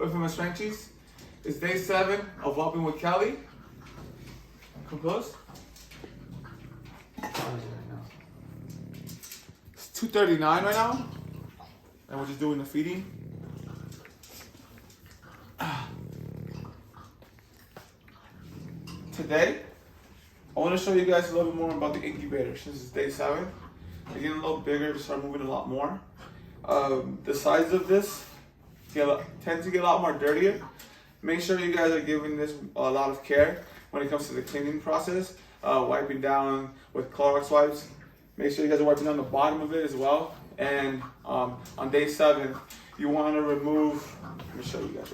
infamous Frenchies. It's day 7 of whelping with Kelly. Come close. It's 2:39 right now, and we're just doing the feeding. Today, I want to show you guys a little bit more about the incubator. Since it's day 7, they're getting a little bigger to start moving a lot more. The sides of this tend to get a lot more dirtier. Make sure you guys are giving this a lot of care when it comes to the cleaning process. Wiping down with Clorox wipes. Make sure you guys are wiping down the bottom of it as well. And on day 7, you want to remove, let me show you guys.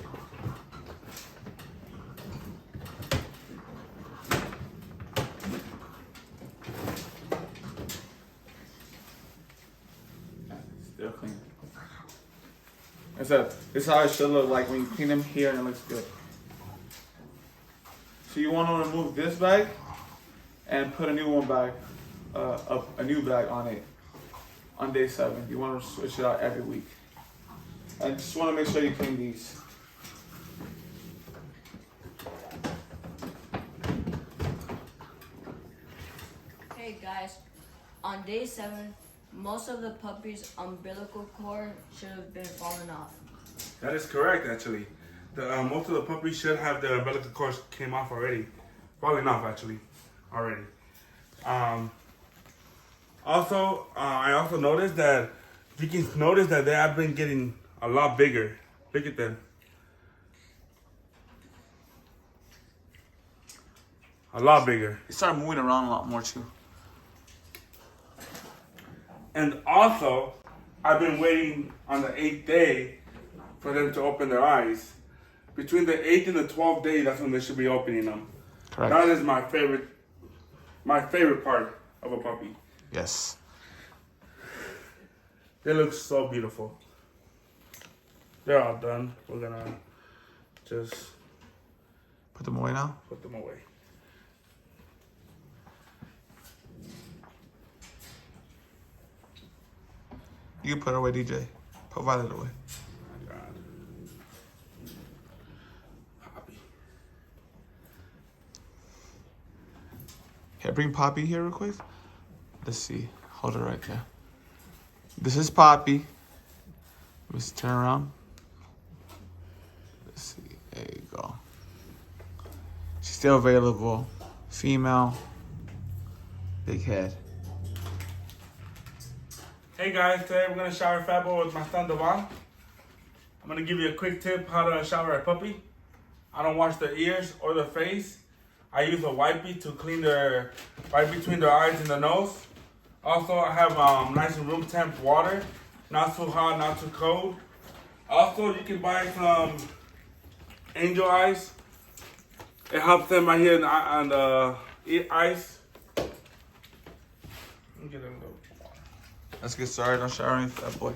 Still clean. This is how it should look like when you clean them here, and it looks good. So you want to remove this bag and put a new bag on it on day 7. You want to switch it out every week. And just want to make sure you clean these. Hey guys, on day 7, most of the puppy's umbilical cord should have been falling off. That is correct, actually. Most of the puppies should have the umbilical cord came off already. Falling off, actually, already. I also noticed that, you can notice that they have been getting a lot bigger. Look at them. A lot bigger. They start moving around a lot more too. And also, I've been waiting on the 8th day for them to open their eyes. Between the 8th and the 12th day, that's when they should be opening them. Correct. That is my favorite part of a puppy. Yes. They look so beautiful. They're all done. We're gonna just Put them away now? put them away. You can put it away, DJ. Put Violet away. My God. Poppy. Here, bring Poppy here real quick. Let's see. Hold her right there. This is Poppy. Let's turn around. Let's see. There you go. She's still available. Female. Big head. Hey guys, today we're gonna shower Fatboy with my son Devon. I'm gonna give you a quick tip how to shower a puppy. I don't wash their ears or their face. I use a wipey to clean their right between their eyes and the nose. Also, I have nice and room temp water, not too hot, not too cold. Also, you can buy some angel eyes. It helps them right here on the eyes. Let me get a little. Let's get started on showering Fatboy.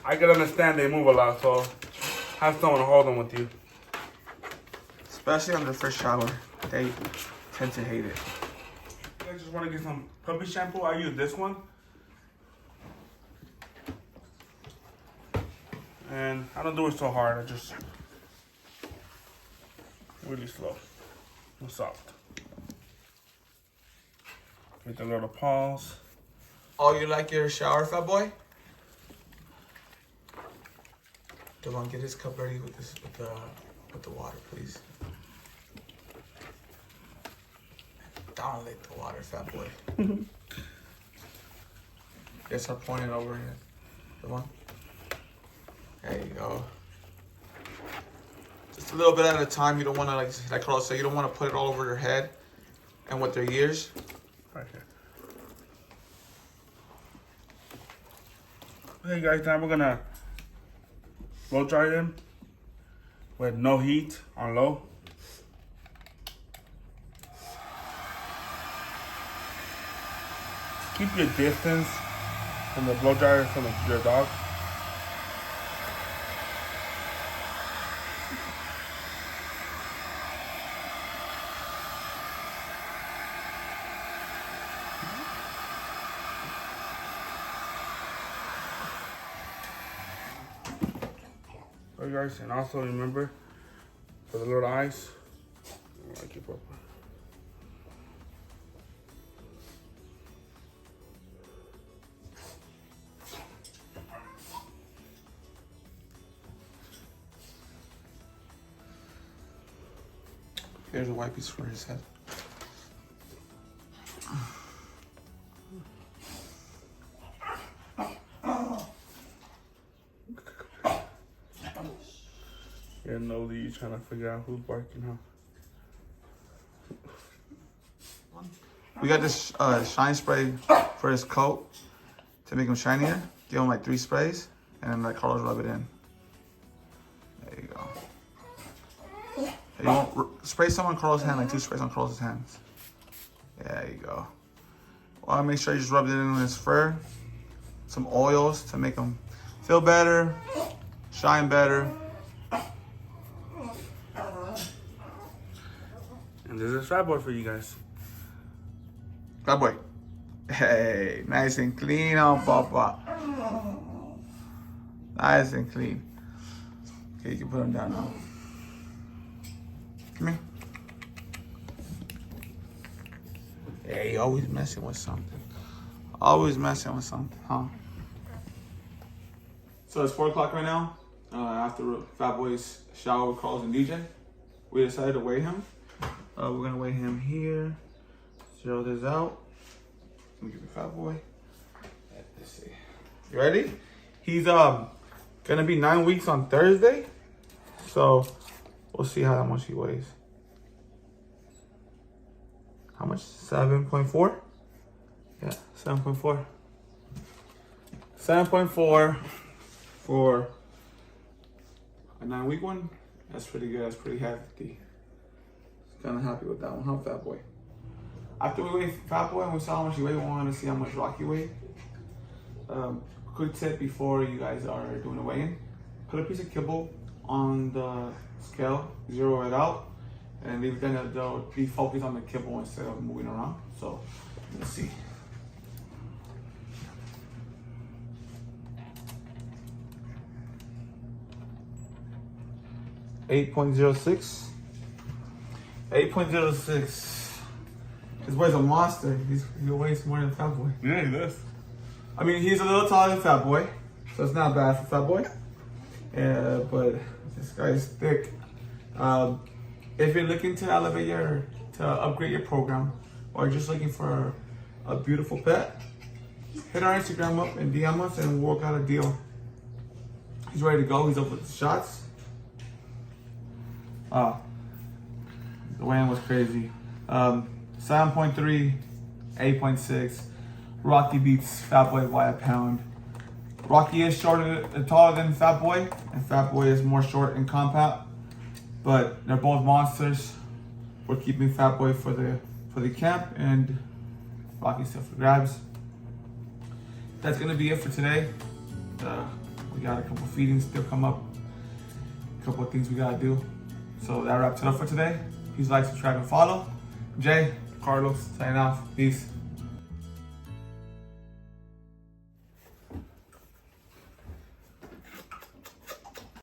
I can understand they move a lot, so have someone hold them with you. Especially on their first shower. They tend to hate it. I just want to get some puppy shampoo. I use this one. And I don't do it so hard. I just really slow and soft. With a little pause. Oh, you like your shower, Fatboy? Devon, get his cup ready with the water, please. Downlate the water, Fatboy. Yes, I'm pointing over here. Devon. There you go. Just a little bit at a time. You don't want to, like Carlos said, you don't want to put it all over their head and with their ears. Right here. Okay guys, now we're gonna blow dry them with no heat on low. Keep your distance from the blow dryer from your dog. Alright guys, and also remember for the little eyes. Keep up. Here's a wipe piece for his head. Yeah, no, you trying to figure out who's barking, huh? We got this shine spray for his coat to make him shinier. Give him like 3 sprays and then let Carlos rub it in. There you go. You want spray some on Carlos' hand, like 2 sprays on Carlos' hands. There you go. Well, make sure you just rub it in with his fur. Some oils to make him feel better, shine better. And this is Fatboy for you guys. Fatboy. Hey, nice and clean on Papa. Nice and clean. Okay, you can put him down now. Come here. Hey, you always messing with something. Always messing with something, huh? So it's 4 o'clock right now. After Fatboy's shower with Carlos and DJ, we decided to weigh him. We're gonna weigh him here. Zero this out. Let me give you Fatboy. Let's see. You ready? He's gonna be 9 weeks on Thursday. So we'll see how much he weighs. How much? 7.4? Yeah, 7.4. 7.4 for a 9-week one. That's pretty good. That's pretty hefty. Kind of happy with that one, huh, Fatboy? After we weighed Fatboy and we saw how much he weighed, we wanted to see how much Rocky weighed. Quick tip before you guys are doing the weigh-in: put a piece of kibble on the scale, zero it out, and leave it there. They'll be focused on the kibble instead of moving around. So let's see. $8.06. 8.06. This boy's a monster. He weighs more than Fatboy. Yeah, he does. I mean, he's a little taller than Fatboy, so it's not bad for Fatboy. But this guy's thick. If you're looking to upgrade your program, or just looking for a beautiful pet, hit our Instagram up and DM us, and we'll work out a deal. He's ready to go. He's up with the shots. The weigh-in was crazy. 7.3, 8.6. Rocky beats Fatboy by a pound. Rocky is taller than Fatboy, and Fatboy is more short and compact. But they're both monsters. We're keeping Fatboy for the camp, and Rocky's still for grabs. That's gonna be it for today. We got a couple feedings still come up. A couple of things we gotta do. So that wraps it up for today. Please like, subscribe, and follow. Jay, Carlos, signing off. Peace.